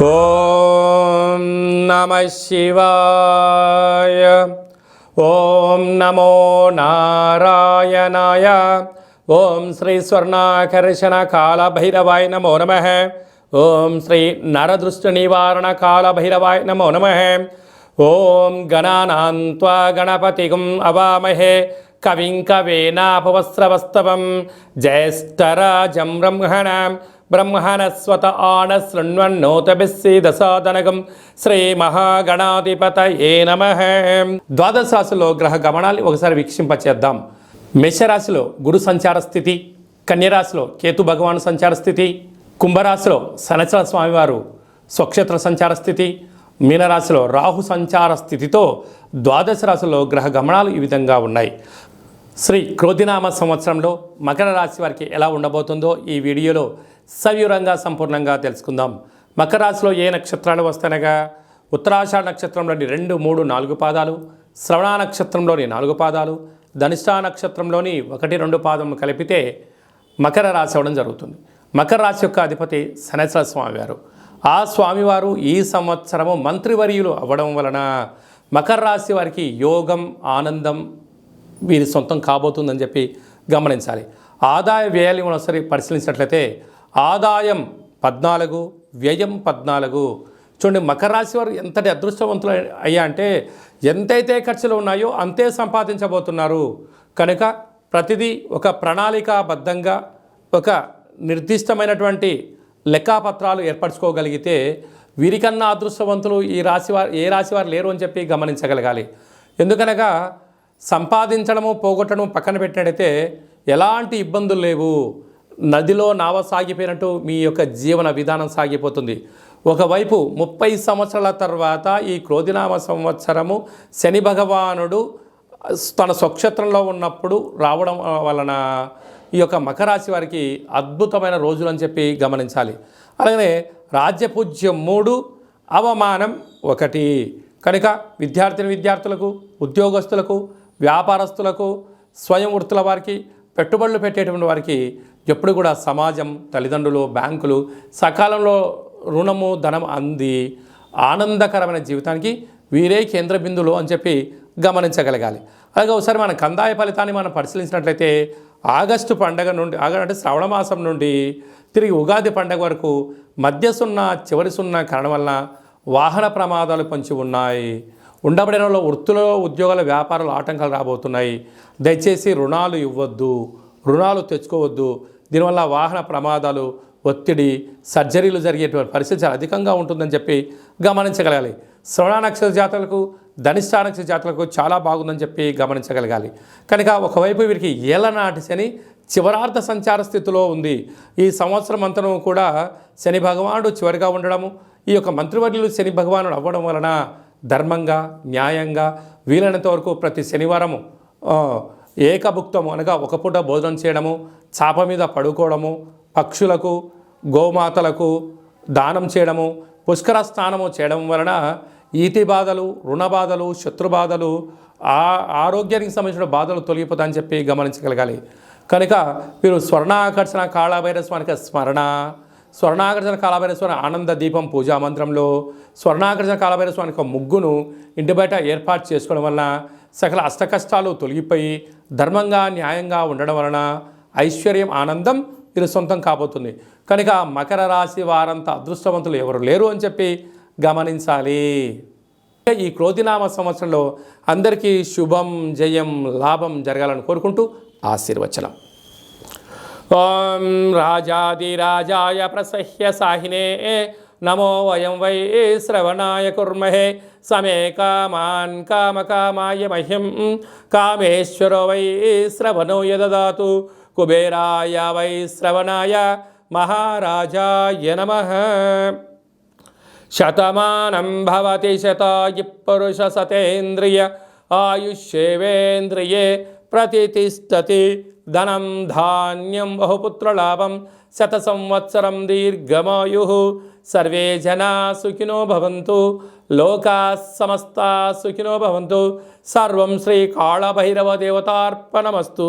ఓం నమః శివాయ. ఓం నమో నారాయణాయ. ఓం శ్రీ స్వర్ణాకర్షణ కాళభైరవాయ నమో నమః. ఓం శ్రీ నరదృష్టి నివారణ కాళభైరవాయ నమో నమః. ఓం గణానాం త్వా గణపతిం అవామహే కవిం కవేనాపవస్రవస్తవం జ్యేష్ఠరాజం బ్రహ్మణస్వత ఆనశృణ్వన్నోతభిస్సీదసాదనగం శ్రీ మహాగణాధిపతయే నమః. ద్వాదశ రాశిలో గ్రహ గమనాన్ని ఒకసారి వీక్షింపచేద్దాం. మేషరాశిలో గురు సంచార స్థితి, కన్యరాశిలో కేతు భగవాను సంచార స్థితి, కుంభరాశిలో శనిచర స్వామివారు స్వక్షేత్ర సంచార స్థితి, మీనరాశిలో రాహు సంచార స్థితితో ద్వాదశ రాశిలో గ్రహ గమనాలు ఈ విధంగా ఉన్నాయి. శ్రీ క్రోధినామ సంవత్సరంలో మకర రాశి వారికి ఎలా ఉండబోతుందో ఈ వీడియోలో సవివరంగా సంపూర్ణంగా తెలుసుకుందాం. మకర రాశిలో ఏ నక్షత్రాలు వస్తాయనగా ఉత్తరాషాఢ నక్షత్రంలోని 2, 3, 4 పాదాలు, శ్రవణ నక్షత్రంలోని 4 పాదాలు, ధనిష్ఠా నక్షత్రంలోని 1, 2 పాదములు కలిపితే మకర రాశి అవ్వడం జరుగుతుంది. మకర రాశి యొక్క అధిపతి శనిచర స్వామివారు. ఆ స్వామివారు ఈ సంవత్సరము మంత్రివర్యులు అవ్వడం వలన మకర రాశి వారికి యోగం, ఆనందం వీరి సొంతం కాబోతుందని చెప్పి గమనించాలి. ఆదాయ వ్యయాలు మనం ఒకసారి పరిశీలించినట్లయితే ఆదాయం 14, వ్యయం 14. చూడండి, మకర రాశి వారు ఎంతటి అదృష్టవంతులు అయ్యా అంటే ఎంతైతే ఖర్చులు ఉన్నాయో అంతే సంపాదించబోతున్నారు. కనుక ప్రతిదీ ఒక ప్రణాళికాబద్ధంగా ఒక నిర్దిష్టమైనటువంటి లెక్కాపత్రాలు ఏర్పరచుకోగలిగితే వీరికన్నా అదృష్టవంతులు ఈ రాశివారు ఏ రాశివారు లేరు అని చెప్పి గమనించగలగాలి. ఎందుకనగా సంపాదించడము, పోగొట్టడము పక్కన పెట్టినట్టయితే ఎలాంటి ఇబ్బందులు లేవు. నదిలో నావ సాగిపోయినట్టు మీ యొక్క జీవన విధానం సాగిపోతుంది. ఒకవైపు 30 సంవత్సరాల తర్వాత ఈ క్రోధినామ సంవత్సరము శని భగవానుడు తన స్వక్షేత్రంలో ఉన్నప్పుడు రావడం వలన ఈ యొక్క మకర రాశి వారికి అద్భుతమైన రోజులు అని చెప్పి గమనించాలి. అలాగనే రాజ్యపూజ్యం 3, అవమానం 1. కనుక విద్యార్థులకు, ఉద్యోగస్తులకు, వ్యాపారస్తులకు, స్వయం వృత్తుల వారికి, పెట్టుబడులు పెట్టేటువంటి వారికి ఎప్పుడు కూడా సమాజం, తల్లిదండ్రులు, బ్యాంకులు సకాలంలో రుణము, ధనం అంది ఆనందకరమైన జీవితానికి వీరే కేంద్ర బిందువులు అని చెప్పి గమనించగలగాలి. అలాగే ఒకసారి మన కందాయ ఫలితాన్ని మనం పరిశీలించినట్లయితే ఆగస్టు పండగ నుండి అంటే శ్రావణ మాసం నుండి తిరిగి ఉగాది పండగ వరకు మధ్య 0, చివరి 0 కారణం వలన వాహన ప్రమాదాలు పొంచి ఉన్నాయి. ఉండబడిన వృత్తులలో, ఉద్యోగాల, వ్యాపారాలు ఆటంకాలు రాబోతున్నాయి. దయచేసి రుణాలు ఇవ్వద్దు, రుణాలు తెచ్చుకోవద్దు. దీనివల్ల వాహన ప్రమాదాలు, ఒత్తిడి, సర్జరీలు జరిగేటువంటి పరిస్థితి చాలా అధికంగా ఉంటుందని చెప్పి గమనించగలగాలి. శ్రవణ నక్షత్ర జాతకులకు, ధనిష్ఠా నక్షత్ర జాతకులకు చాలా బాగుందని చెప్పి గమనించగలగాలి. కనుక ఒకవైపు వీరికి ఏలనాటి శని చివరార్థ సంచార స్థితిలో ఉంది. ఈ సంవత్సరం అంతను కూడా శని భగవానుడు చివరిగా ఉండడము, ఈ యొక్క మంత్రివర్యులు శని భగవానుడు అవ్వడం వలన ధర్మంగా, న్యాయంగా వీలైనంత వరకు ప్రతి శనివారము ఏకభుక్తము అనగా ఒక పూట భోజనం చేయడము, చాప మీద పడుకోవడము, పక్షులకు, గోమాతలకు దానం చేయడము, పుష్కర స్నానము చేయడం వలన ఈతి బాధలు, రుణ బాధలు, శత్రు బాధలు, ఆరోగ్యానికి సంబంధించిన బాధలు తొలగిపోతాయని చెప్పి గమనించగలగాలి. కనుక మీరు స్వర్ణాకర్షణ కాళభైరస్వానికి స్మరణ, స్వర్ణాకర్షణ కాళభైరస్వామి ఆనంద దీపం పూజా మంత్రంలో స్వర్ణాకర్షణ కాళభైరస్వామి ముగ్గును ఇంటి బయట ఏర్పాటు చేసుకోవడం వలన సకల అష్టకష్టాలు తొలగిపోయి ధర్మంగా, న్యాయంగా ఉండడం వలన ఐశ్వర్యం, ఆనందం వీరు సొంతం కాబోతుంది. కనుక మకర రాశి వారంతా అదృష్టవంతులు ఎవరు లేరు అని చెప్పి గమనించాలి. ఈ క్రోధినామ సంవత్సరంలో అందరికీ శుభం, జయం, లాభం జరగాలని కోరుకుంటూ ఆశీర్వచనం. ఓం రాజాదిరాజాయ ప్రసహ్య సాహినే నమో వయం వై శ్రవణాయ కుర్మహే సమే కామాన్ కామకామాయ మహ్యం కామేశ్వరో వై శ్రవణో యదదాతు కుబేరాయ వై శ్రవణాయ మహారాజాయ నమః. శతమానం భవతి శతాయు పురుష సతేంద్రియ ఆయుష్యేవేంద్రియే ప్రతిష్టతి ధనం ధాన్యం బహుపుత్రలాభం శత సంవత్సరం దీర్ఘమాయు. సర్వే జనా సుఖినో భవంతు, లోకా సమస్తా సుఖినో భవంతు. సర్వం శ్రీ కాళభైరవ దేవతార్పణమస్తు.